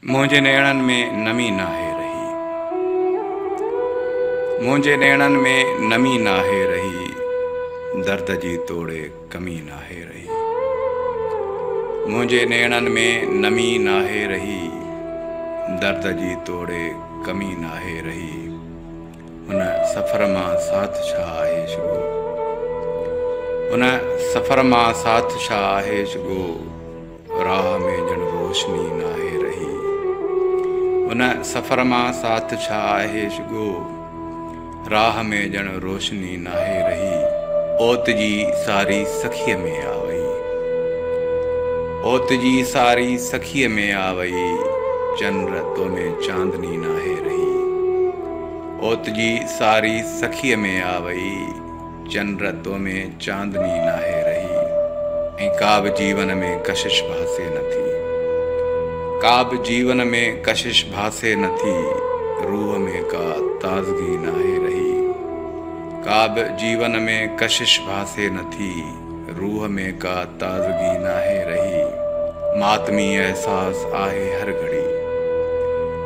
मुंहिंजे नेणनि में नमी नाहे रही, मुंहिंजे नेणनि में नमी नाहे रही, दर्द जी तोड़े कमी नाहे रही। मुंहिंजे नेणनि में नमी नाहे रही, दर्द जी तोड़े कमी नाहे रही। हुन सफ़र मां साथ छा आहे शुगो, हुन सफ़र मां साथ छा आहे शुगो, राह में ॼण रोशनी नाहे रही। हुन सफ़र मां साथ छा आहे शुगो, राह में ॼण रोशनी नाहे रही। ओत जी सारी सखीअ में आ वई, ओत जी सारी सखीअ में आ वई, चंद्र तो में चांदनी नाहे रही। ओत जी सारी सखीअ में आ वई, चंद्र तो में चांदनी नाहे रही। ऐं का बि जीवन में कशिश भासे नथी, का बि जीवन में कशिश भासे नथी, रूह में का ताज़गी नाहे रही। का बि जीवन में कशिश भासे नथी, रूह में का ताज़गी नाहे रही। मातमी एहसास आहे हर घड़ी,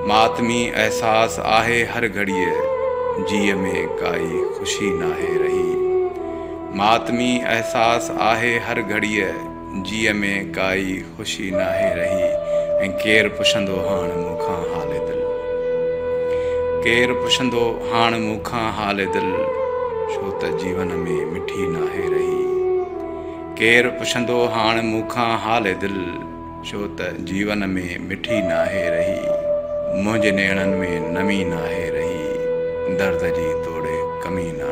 मातमी एहसास आहे हर घड़ीअ, जीअ में काई ख़ुशी नाहे रही। मातमी एहसास आहे हर घड़ीअ, जीअ में काई ख़ुशी नाहे रही। ऐं केरु पुछंदो हाणे मूंखां हाल दिलि, केरु पुछंदो हाणे मूंखां हाल दिलि, छो त जीवन में मिठी नाहे रही। केरु पुछंदो हाणे मूंखां हाल दिलि, छो त जीवन में मिठी नाहे रही। मुंहिंजे नेणनि में नमी नाहे रही, दर्द जी तोड़े कमी नाहे।